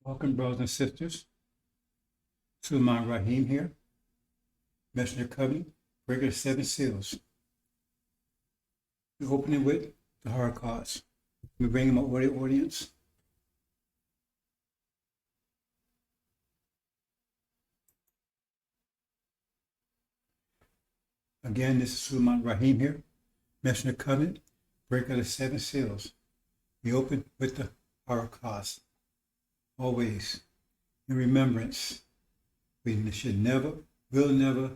Welcome, brothers and sisters. Suleiman Rahim here, Messenger Covenant, breaker of seven seals. We're opening with the hard cards. We bring them an audience. Again, this is Suleiman Rahim here, Messenger Covenant, breaker of the seven seals. We open with the hard cards. Always in remembrance. We should never, will never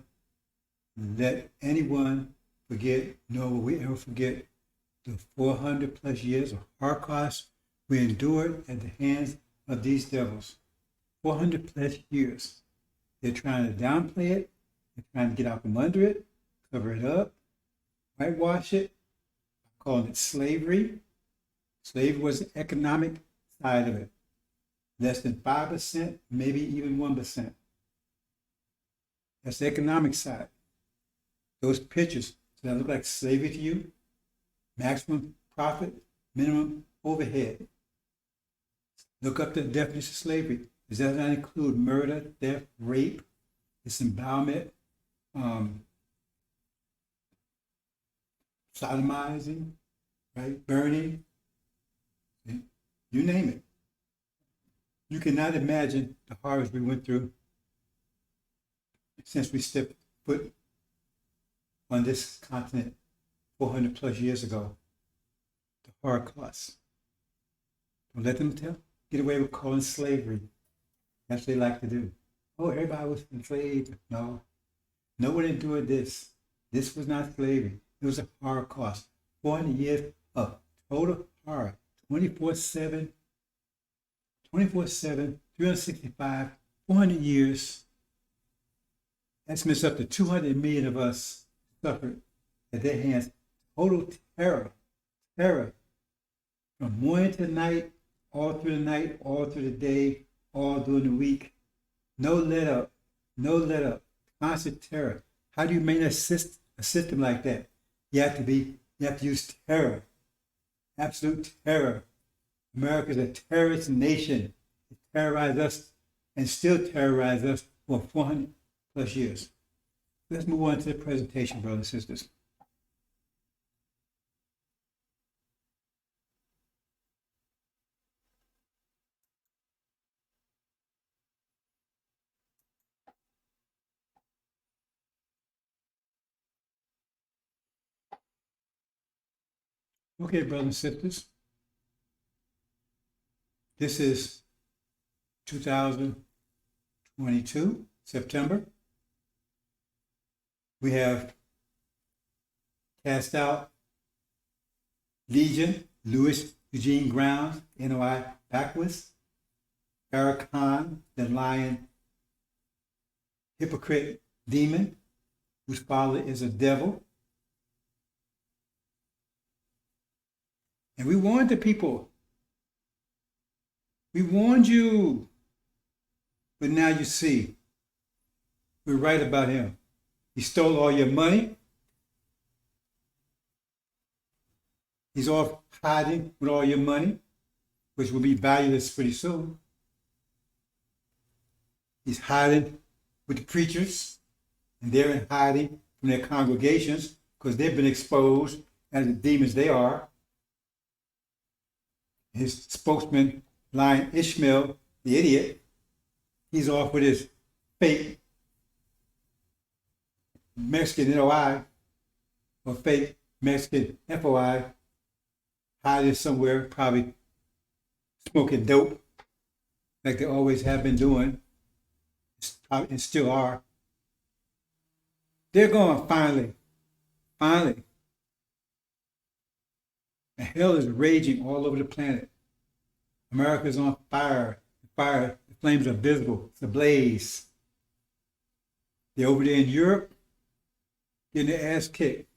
let anyone forget, nor will we ever forget the 400 plus years of Holocaust we endured at the hands of these devils. 400 plus years. They're trying to downplay it. They're trying to get out from under it, cover it up, whitewash it, calling it slavery. Slavery was the economic side of it. Less than 5%, maybe even 1%. That's the economic side. Those pictures, does that look like slavery to you? Maximum profit, minimum overhead. Look up the definition of slavery. Does that not include murder, theft, rape, disembowelment, sodomizing, right? Burning? You name it. You cannot imagine the horrors we went through since we stepped foot on this continent 400 plus years ago. The Holocaust. Don't let them get away with calling slavery. That's what they like to do. Oh, everybody was enslaved. No. No one endured this. This was not slavery. It was a Holocaust. 400 years of total horror. 24/7, 365, 400 years. Estimates up to 200 million of us suffered at their hands. Total terror. From morning to night, all through the night, all through the day, all during the week. No let up. Constant terror. How do you maintain a system like that? You have to use terror. Absolute terror. America is a terrorist nation. It terrorized us and still terrorize us for 400 plus years. Let's move on to the presentation, brothers and sisters. Okay, brothers and sisters. This is 2022, September. We have cast out Legion, Louis Eugene Grounds, NOI backwards. Farrakhan, the lion, hypocrite demon, whose father is a devil. And we warned the people. We warned you. But now you see, we're right about him. He stole all your money. He's off hiding with all your money, which will be valueless pretty soon. He's hiding with the preachers, and they're in hiding from their congregations because they've been exposed as the demons they are. His spokesman, Lion Ishmael, the idiot, he's off with his fake Mexican NOI or fake Mexican FOI, hiding somewhere, probably smoking dope like they always have been doing and still are. They're going finally. And hell is raging all over the planet. America is on fire. The flames are visible. It's ablaze. They're over there in Europe, getting their ass kicked.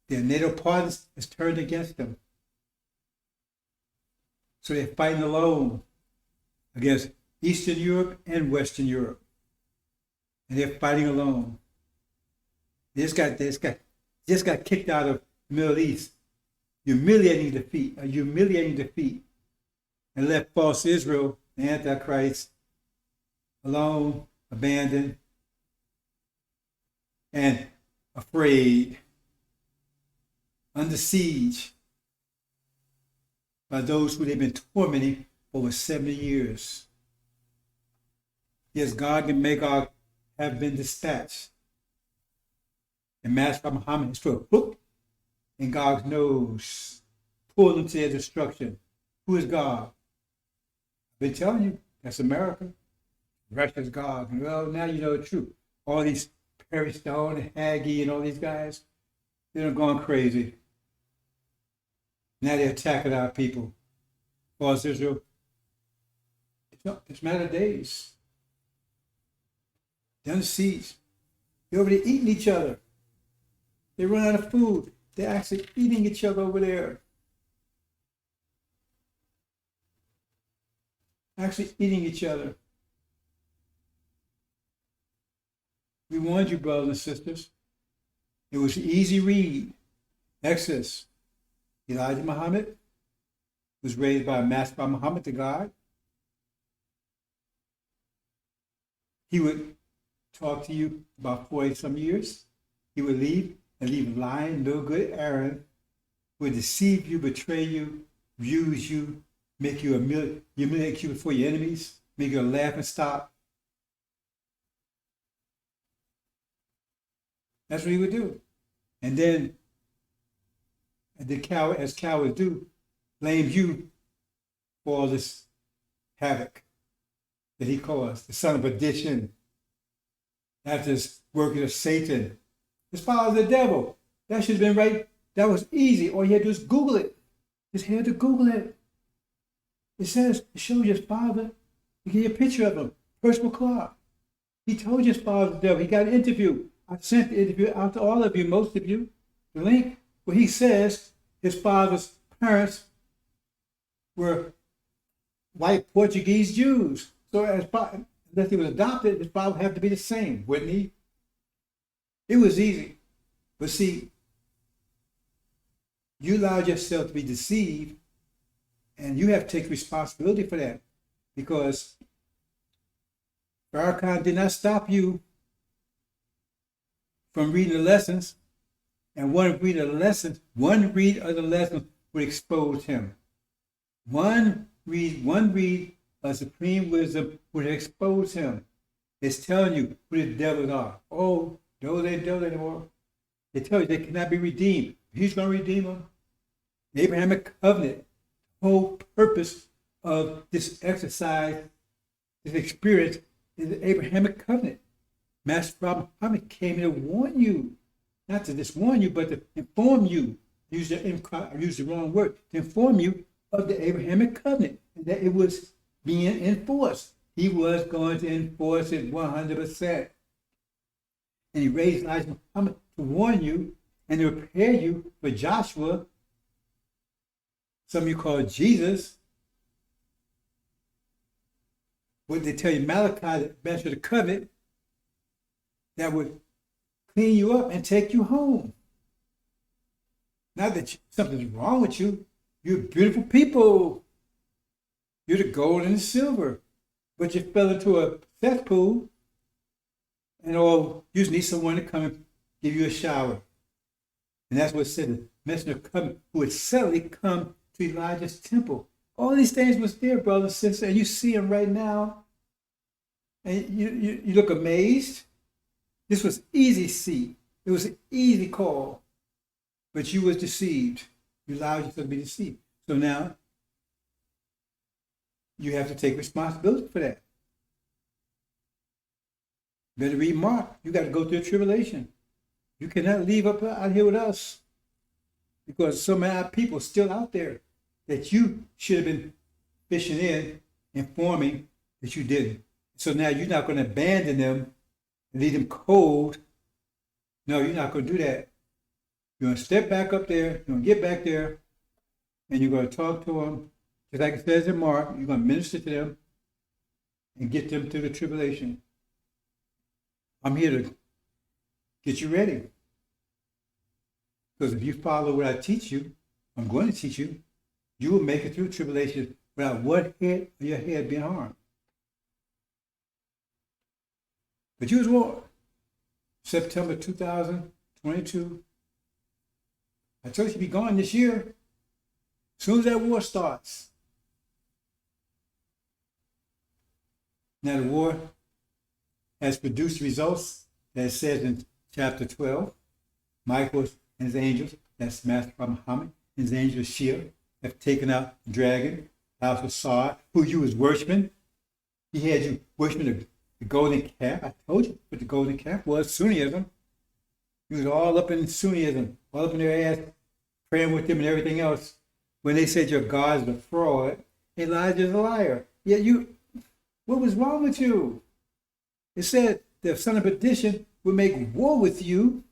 Their NATO partners is turned against them. So they're fighting alone against Eastern Europe and Western Europe. And they're fighting alone. They just got kicked out of the Middle East. Humiliating defeat, and left false Israel Antichrist, alone, abandoned, and afraid, under siege by those who they've been tormenting for over 70 years. Yes, God and Magog have been dispatched. And Master Muhammad has put a hook in Gog's nose, pulled them to their destruction. Who is God? I've been telling you, that's America. Russia's God. Well, now you know the truth. All these Perry Stone and Hagee and all these guys, they're going crazy. Now they're attacking our people. Because Israel, it's a matter of days. They're under siege. They're already eating each other. They run out of food. They're actually eating each other over there. Actually eating each other. We warned you, brothers and sisters. It was an easy read. Exodus. Elijah Muhammad was raised by Master Muhammad, the God. He would talk to you about 40 some years. He would leave and leave lying, no good Aaron, would deceive you, betray you, use you, make you humiliate you before your enemies, make you a laughing stock. That's what he would do. And then, as cowards do, blame you for all this havoc that he caused, the son of perdition, after his working of Satan. His father, the devil. That should have been right. That was easy. All you had to do is Google it. Just had to Google it. It says, it shows his father. You get a picture of him. Percival Clark. He told his father the devil. He got an interview. I sent the interview out to all of you, most of you. The link where he says his father's parents were white Portuguese Jews. So unless he was adopted, his father would have to be the same, wouldn't he? It was easy. But see, you allowed yourself to be deceived, and you have to take responsibility for that. Because Farrakhan did not stop you from reading the lessons, and one read of the lessons would expose him. One read of supreme wisdom would expose him. It's telling you who the devils are. Oh, those ain't devils anymore. They tell you they cannot be redeemed. He's going to redeem them. The Abrahamic covenant, the whole purpose of this exercise, this experience, is the Abrahamic covenant. Master Muhammad came to warn you, not to just warn you, but to inform you. I used the wrong word. To inform you of the Abrahamic covenant, and that it was being enforced. He was going to enforce it 100%. And he raised Elijah Muhammad to warn you and to prepare you for Joshua. Some of you call Jesus. What they tell you, Malachi, the master of the covenant, that would clean you up and take you home. Not that something's wrong with you. You're beautiful people. You're the gold and the silver. But you fell into a cesspool, and you just need someone to come and give you a shower. And that's what it said, the messenger coming, who would suddenly come to Elijah's temple. All these things was there, brother and sister, and you see them right now. And you look amazed. This was easy to see. It was an easy call. But you was deceived. You allowed yourself to be deceived. So now, you have to take responsibility for that. Better read Mark. You got to go through a tribulation. You cannot leave up out here with us, because so many people still out there that you should have been fishing in, informing that you didn't. So now you're not going to abandon them and leave them cold. No, you're not going to do that. You're going to step back up there, you're going to get back there, and you're going to talk to them. Just like it says in Mark, you're going to minister to them and get them through the tribulation. I'm here to get you ready. Because if you follow what I teach you, I'm going to teach you, you will make it through tribulation without one hit of your head being harmed. But you was born September 2022. I told you to be gone this year. As soon as that war starts. Now the war has produced results that it says in chapter 12. Michael and his angels, that's Master Muhammad, and his angel Shia, have taken out the dragon, house of Sar, who you was worshiping. He had you worshiping the golden calf. I told you what the golden calf was, Sunniism. You was all up in Sunniism, all up in their ass, praying with them and everything else. When they said your God's a fraud, Elijah's a liar. Yet what was wrong with you? It said the son of perdition would make war with you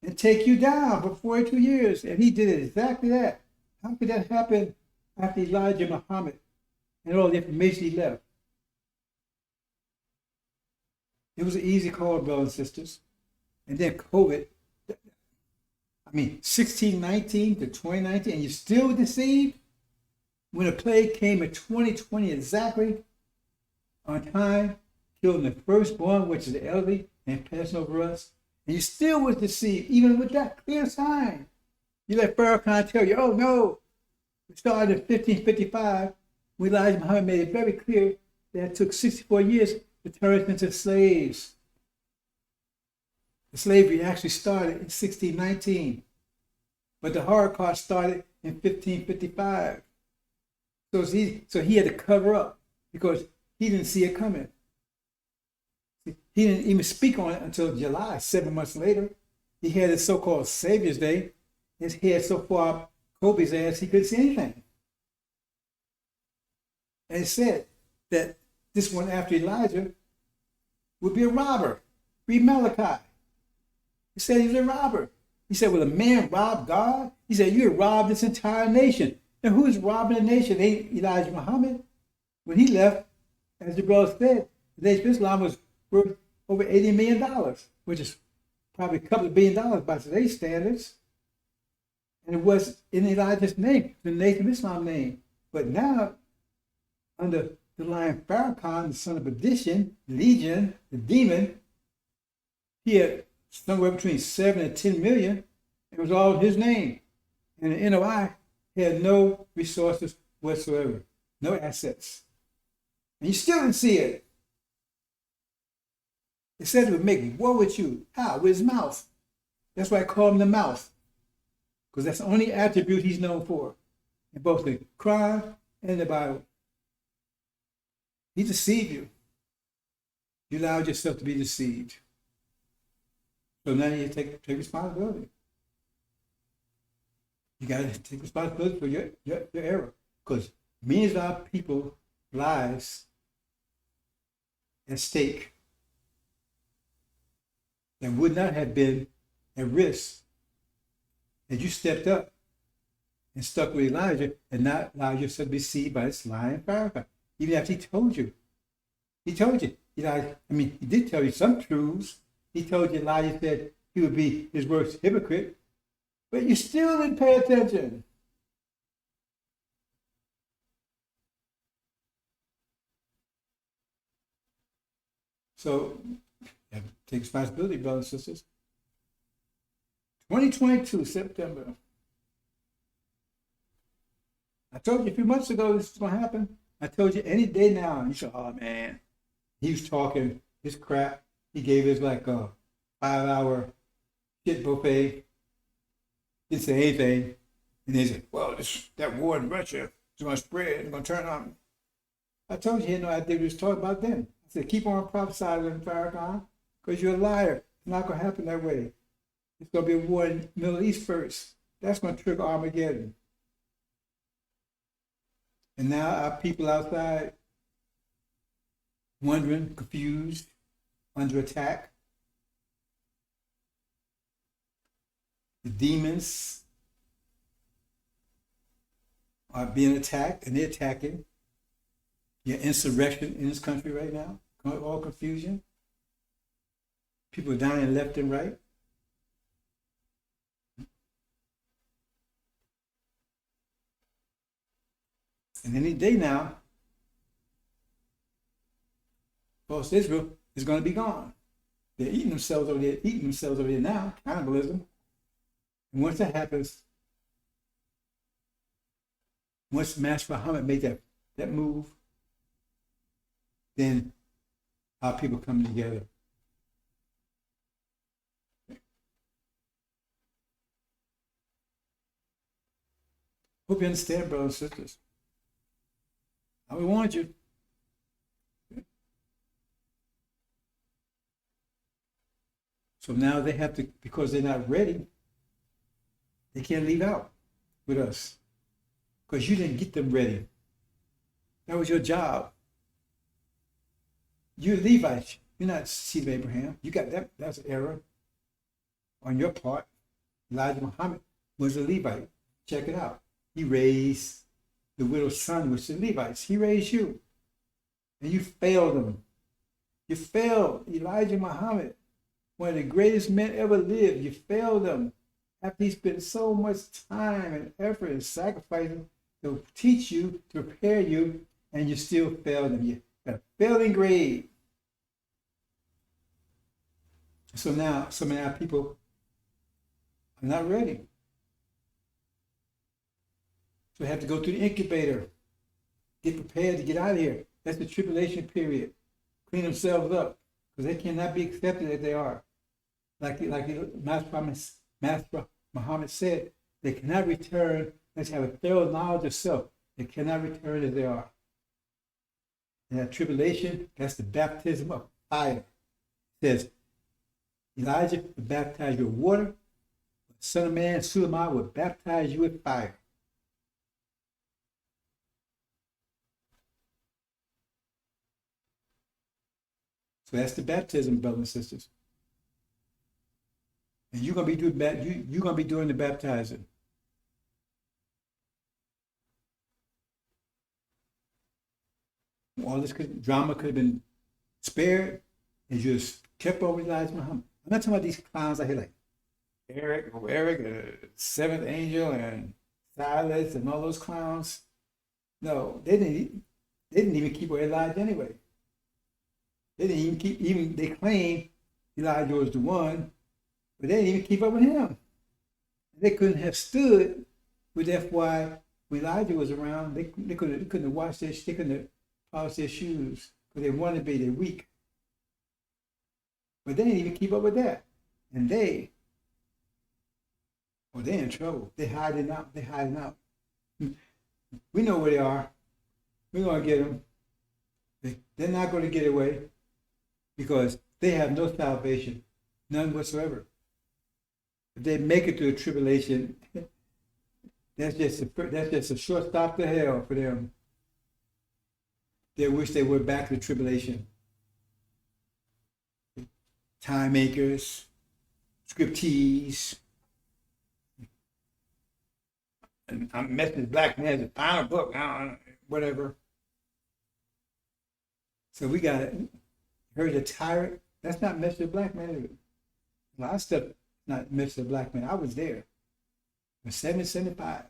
and take you down for 42 years. And he did exactly that. How could that happen after Elijah Muhammad and all the information he left? It was an easy call, brothers and sisters. And then COVID, 1619 to 2019, and you're still deceived? When a plague came in 2020 exactly on time, killing the firstborn, which is the elderly, and passing over us, and you still was deceived, even with that clear sign. You let Farrakhan tell you, oh no, it started in 1555, when Elijah Muhammad made it very clear that it took 64 years to turn us into slaves. The slavery actually started in 1619, but the Holocaust started in 1555. So he had to cover up because he didn't see it coming. He didn't even speak on it until July, 7 months later. He had his so-called Savior's Day. His head so far up Kobe's ass, he couldn't see anything. And it said that this one after Elijah would be a robber, read Malachi. He said he was a robber. He said, will a man rob God? He said, you robbed this entire nation. And who's robbing the nation? Ain't Elijah Muhammad. When he left, as the brother said, the Nation of Islam was worth over $80 million, which is probably a couple of $1 billion by today's standards. And it was in Elijah's name, the Nation of Islam name. But now, under the lion Farrakhan, the son of perdition, Legion, the demon, he had somewhere between 7 and 10 million. It was all his name. And the NOI had no resources whatsoever, no assets. And you still didn't see it. It said it would make war with you. How? With his mouth. That's why I call him the mouth. Because that's the only attribute he's known for in both the Quran and the Bible. He deceived you. You allowed yourself to be deceived. So now you take responsibility. You got to take responsibility for your error. Because millions of our people's lives at stake that would not have been at risk had you stepped up and stuck with Elijah and not allowed yourself to be deceived by this lying Farrakhan. Even after he told you. He told you. Elijah, he did tell you some truths. He told you Elijah said he would be his worst hypocrite. But you still didn't pay attention. So, you have to take responsibility, brothers and sisters. 2022, September. I told you a few months ago this was going to happen. I told you any day now. And you said, oh man, he was talking his crap. He gave his like a 5-hour shit buffet. Didn't say anything. And they said, well, that war in Russia is going to spread. It's going to turn on. I told you he had no idea what he was talking about then. I said, keep on prophesying, Farrakhan, because you're a liar. It's not going to happen that way. It's going to be a war in the Middle East first. That's going to trigger Armageddon. And now our people outside wondering, confused, under attack. The demons are being attacked, and they're attacking. Your insurrection in this country right now, all confusion. People are dying left and right. And any day now, false Israel is going to be gone. They're eating themselves over there now, cannibalism. And once that happens, once Master Muhammad made that move, then our people come together. Hope you understand, brothers and sisters. I would warn you. So now they have to, because they're not ready, they can't leave out with us. Because you didn't get them ready. That was your job. You're Levites. You're not seed of Abraham. You got that. That's an error on your part. Elijah Muhammad was a Levite. Check it out. He raised the widow's son, which is the Levites. He raised you. And you failed them. You failed Elijah Muhammad, one of the greatest men ever lived. You failed them. After he spent so much time and effort and sacrificing to teach you, to prepare you, and you still failed them. You got a failing grade. So now, some of our people are not ready. So they have to go through the incubator, get prepared to get out of here. That's the tribulation period. Clean themselves up, because they cannot be accepted as they are. Like Master Muhammad said, they cannot return. Let's have a thorough knowledge of self. They cannot return as they are. And that tribulation, that's the baptism of fire. It says, Elijah will baptize you with water, but the Son of Man, Suleiman, will baptize you with fire. So that's the baptism, brothers and sisters. And you're gonna be doing the baptizing. All this drama could have been spared and just kept over Elijah Muhammad. I'm not talking about these clowns out here like Eric, Seventh Angel, and Silas, and all those clowns. No, they didn't even keep with Elijah anyway. They didn't even they claimed Elijah was the one, but they didn't even keep up with him. They couldn't have stood with that. Why when Elijah was around, they couldn't have washed they couldn't have polished their shoes because they wanted to be, they're weak. But they didn't even keep up with that. And they're in trouble. They're hiding out. We know where they are. We're going to get them. They're not going to get away because they have no salvation, none whatsoever. If they make it through the tribulation, that's just a short stop to hell for them. They wish they were back to the tribulation. Time makers, scriptees. And I'm messing with black man, the final book, whatever. So we got it. Heard a tyrant. That's not Mr. Black Man. A lot of stuff not Mr. Black Man. I was there. In 1775.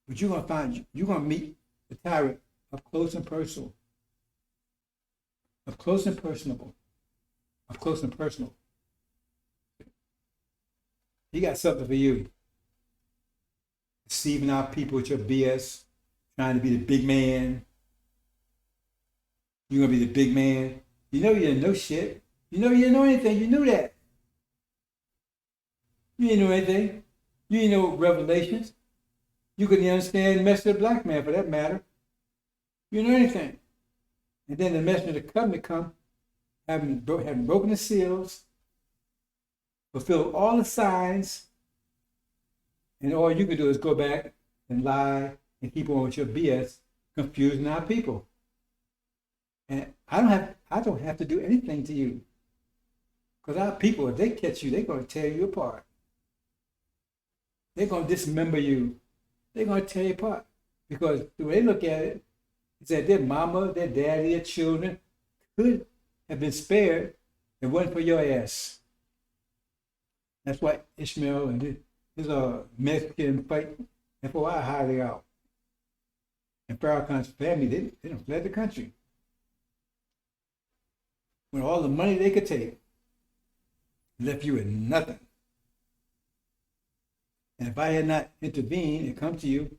But you're gonna meet the tyrant up close and personal. Up close and personable. Up close and personal. He got something for you. Deceiving our people with your BS, trying to be the big man. You're going to be the big man. You know you didn't know shit. You know you didn't know anything. You knew that. You didn't know anything. You didn't know Revelations. You couldn't understand the message of the black man for that matter. You didn't know anything. And then the message of the covenant come, having broken the seals, fulfilled all the signs, and all you can do is go back and lie and keep on with your BS, confusing our people. And I don't have to do anything to you. Because our people, if they catch you, they're going to tear you apart. They're going to dismember you. They're going to tear you apart. Because the way they look at it is that their mama, their daddy, their children could have been spared if it wasn't for your ass. That's why Ishmael and his Mexican fight, and for I highly out. And Farrakhan's family, they done fled the country with all the money they could take, left you with nothing. And if I had not intervened and come to you,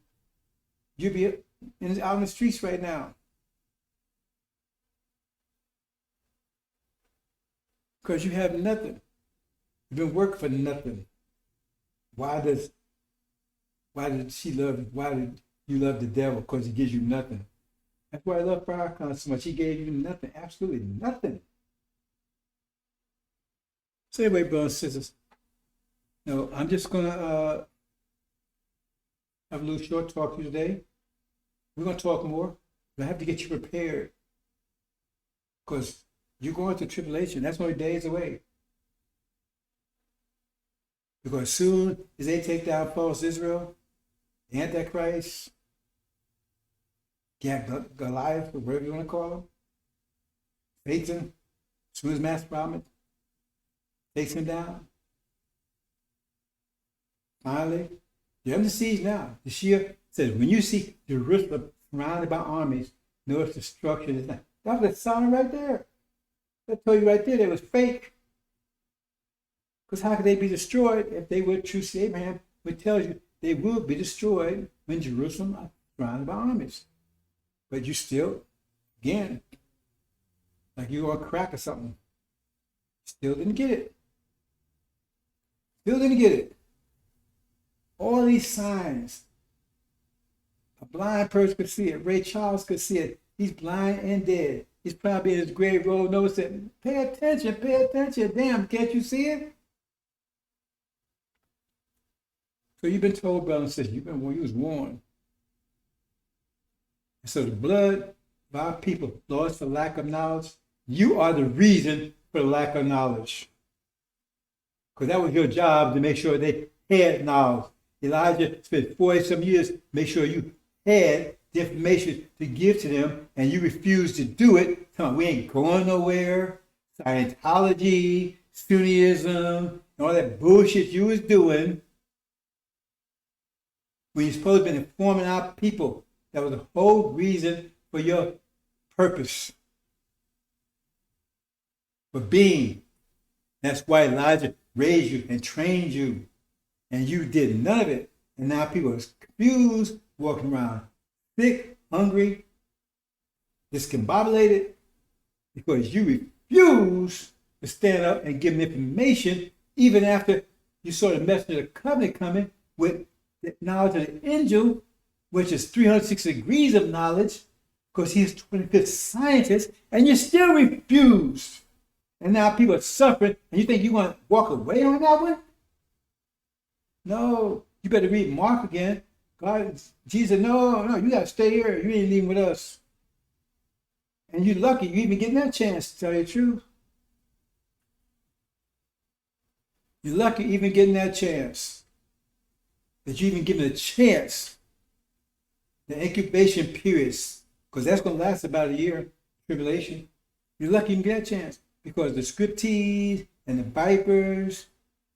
you'd be out in the streets right now. Because you have nothing. You've been working for nothing. Why did you love the devil? Because he gives you nothing. That's why I love Farrakhan so much. He gave you nothing, absolutely nothing. So anyway, brothers and sisters, I'm just gonna have a little short talk to you today. We're gonna talk more, but I have to get you prepared because you're going through tribulation. That's only days away. Because soon as they take down false Israel, the Antichrist, Goliath, or whatever you want to call him, Satan, as soon as Mass Prophet takes him down, finally, they're under siege now. The Shia says, when you see Jerusalem surrounded by armies, notice destruction is not. That was a sign right there. That told you right there that it was fake. Because how could they be destroyed if they were true? Abraham would tell you they will be destroyed when Jerusalem is surrounded by armies. But you still, again, like you on crack or something, still didn't get it. Still didn't get it. All these signs. A blind person could see it. Ray Charles could see it. He's blind and dead. He's probably in his grave roll notes and pay attention, pay attention. Damn, can't you see it? So you've been told, brother and sister, you was warned. And so the blood of our people lost for lack of knowledge. You are the reason for the lack of knowledge. Because that was your job to make sure they had knowledge. Elijah spent 40-some years to make sure you had the information to give to them, and you refused to do it. Come on, we ain't going nowhere. Scientology, Sunniism, and all that bullshit you was doing. When you're supposed to be informing our people, that was the whole reason for your purpose. For being. That's why Elijah raised you and trained you. And you did none of it. And now people are confused, walking around sick, hungry, discombobulated, because you refuse to stand up and give them information, even after you saw the messenger of the covenant coming with the knowledge of the angel, which is 360 degrees of knowledge, because he's 25th scientist, and you still refused. And now people are suffering, and you think you're going to walk away on that one? No, you better read Mark again. Jesus, no, you got to stay here. You ain't leaving with us. And you're lucky you even getting that chance, to tell you the truth. You're lucky even getting that chance. That you even given a chance. The incubation periods, because that's going to last about a year, tribulation. You're lucky you can get a chance. Because the scripties and the vipers,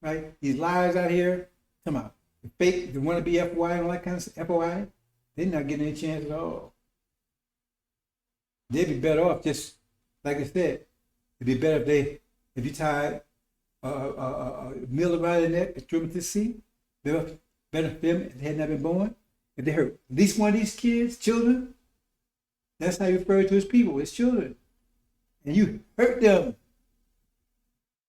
right? These liars out here, come on. The fake, the wannabe FY and all that kind of stuff, FOI, they're not getting any chance at all. They'd be better off just, like I said, it'd be better if you tied a mill around their neck and threw them to the sea. Better for them if they had not been born. If they hurt at least one of these kids, children, that's how you refer to his people, his children. And you hurt them.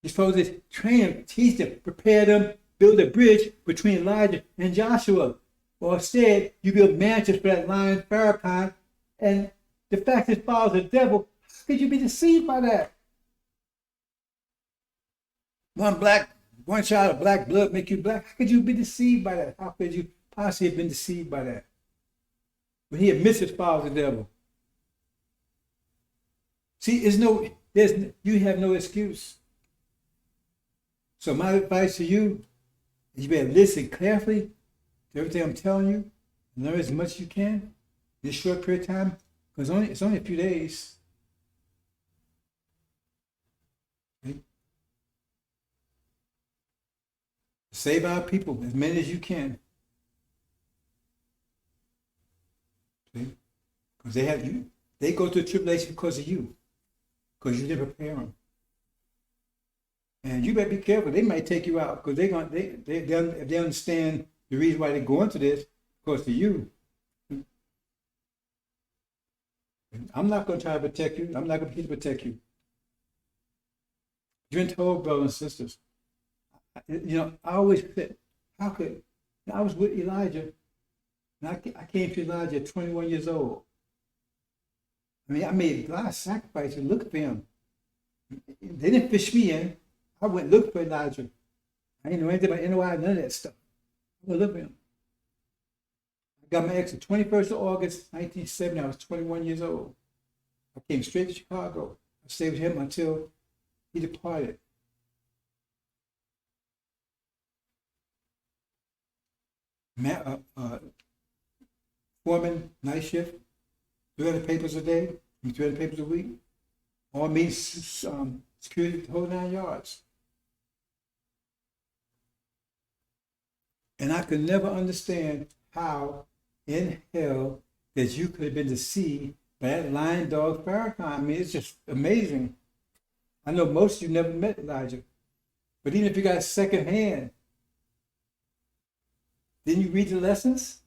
You're supposed to train them, teach them, prepare them, build a bridge between Elijah and Joshua. Or instead, you build mansions for that lion Farrakhan, and the fact that it follows the devil, how could you be deceived by that? One shot of black blood make you black. How could you be deceived by that? How could you possibly have been deceived by that? When he admits it follows the devil. See, you have no excuse. So my advice to you is you better listen carefully to everything I'm telling you, and learn as much as you can in this short period of time, because it's only a few days. Okay? Save our people, as many as you can. See? Because they have you. They go through tribulation because of you. Because you didn't prepare them. And you better be careful. They might take you out because if they understand the reason why they're going to this, because of you. I'm not going to try to protect you. I'm not going to protect you. You've been told, brothers and sisters. I always said, how could I was with Elijah, and I came to Elijah at 21 years old. I mean, I made a lot of sacrifices looking for him. They didn't fish me in. I went look for Elijah. I didn't know anything about NOI, none of that stuff. I went look for him. I got my exit 21st of August, 1970. I was 21 years old. I came straight to Chicago. I stayed with him until he departed. Foreman, night shift, 300 papers a day, 300 papers a week. All me, security the whole 9 yards. And I could never understand how in hell that you could have been deceived by that lying dog Farrakhan. I mean, it's just amazing. I know most of you never met Elijah, but even if you got second hand, didn't you read the lessons?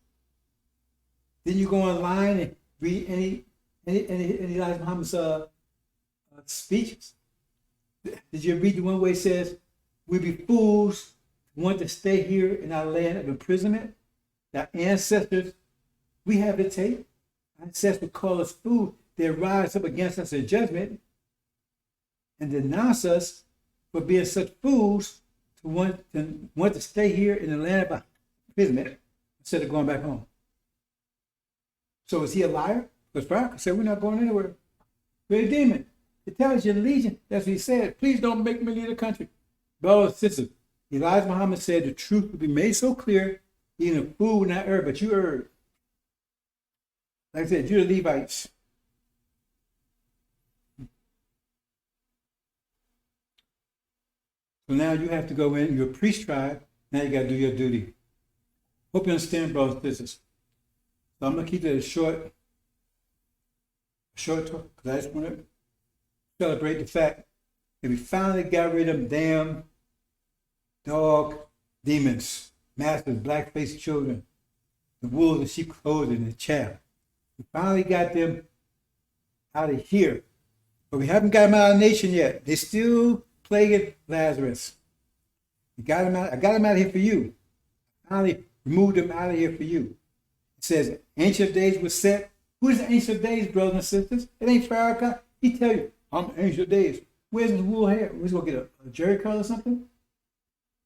Didn't you go online and read any Elijah Muhammad's speeches? Did you read the one where it says, "We be fools who want to stay here in our land of imprisonment"? Our ancestors, we have the tape. Our ancestors call us fools. They rise up against us in judgment and denounce us for being such fools to want to stay here in the land of imprisonment instead of going back home. So is he a liar? Because Farrakhan said, we're not going anywhere. We're a demon. It tells you in Legion, that's what he said. Please don't make me leave the country. Brothers and sisters, Elijah Muhammad said the truth will be made so clear, even a fool will not err, but you erred. Like I said, you're the Levites. So now you have to go in, you're a priest tribe, now you got to do your duty. Hope you understand, brothers and sisters. So I'm going to keep it a short talk, because I just want to celebrate the fact that we finally got rid of them damn dog demons, masters, black-faced children, the wolves in sheep clothing, the chaff. We finally got them out of here, but we haven't got them out of the nation yet. They're still plaguing Lazarus. We got them out. I got them out of here for you. I finally removed them out of here for you. It says, Ancient of Days was set. Who is the Ancient of Days, brothers and sisters? It ain't Farrakhan. He tell you, I'm Ancient of Days. Where's his wool hair? We're going to get a jerry curl or something?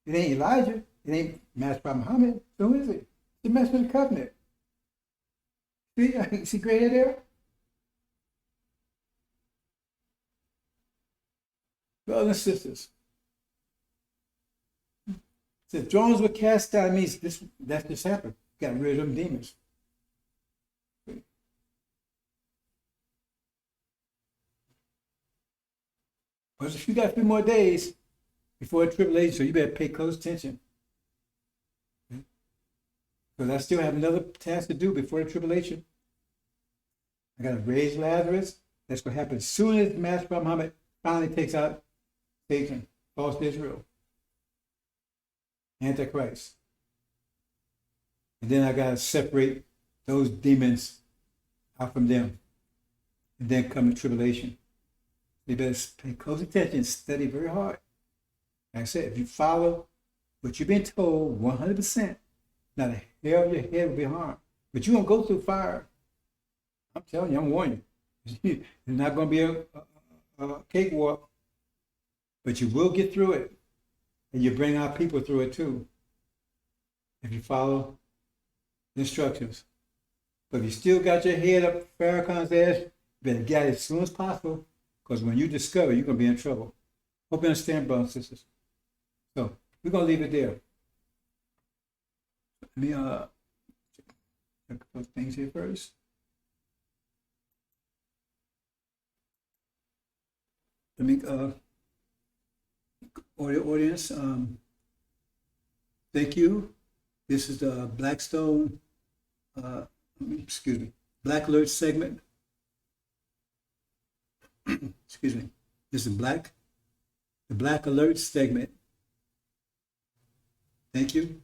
It ain't Elijah. It ain't Master Prophet Muhammad. So who is it? It's the Master of the Covenant. See gray hair there? Brothers and sisters. If drones were cast down, means that just happened. Got rid of them demons. But if you got a few more days before the tribulation, so you better pay close attention. Because I still have another task to do before the tribulation. I got to raise Lazarus. That's what happens as soon as Master Prophet Muhammad finally takes out Satan, false Israel, Antichrist. And then I got to separate those demons out from them. And then come the tribulation. You better pay close attention, study very hard. Like I said, if you follow what you've been told 100%, not a hair of your head will be harmed. But you won't go through fire. I'm telling you, I'm warning you. It's not going to be a cakewalk, but you will get through it. And you bring our people through it too, if you follow the instructions. But if you still got your head up Farrakhan's ass, you better get it as soon as possible, because when you discover, you're going to be in trouble. Hope you understand, brothers and sisters. So we're going to leave it there. Let me check a couple of things here first. Let me audience, thank you. This is the Blackstone, excuse me, Black Alert segment. Excuse me. This is the Black Alert segment. Thank you.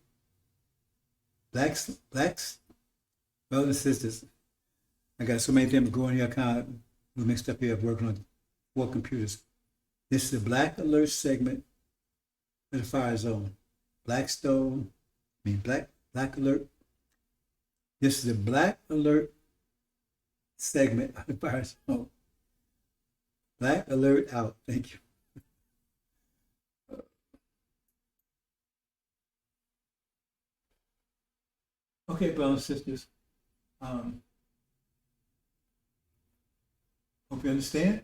Blacks, brothers and sisters. I got so many things going here, kind of mixed up here, working on 4 computers. This is the Black Alert segment for the fire zone. Black Alert. This is the Black Alert segment of the fire zone. Black Alert out. Thank you. Okay, brothers and sisters. Hope you understand.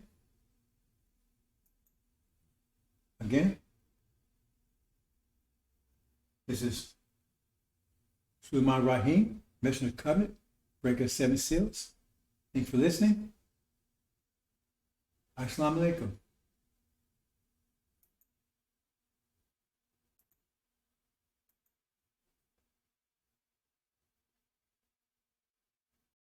Again, this is Sulaiman Rahim, Mission of Covenant, Breaker of 7 Seals. Thanks for listening. Assalamu alaikum.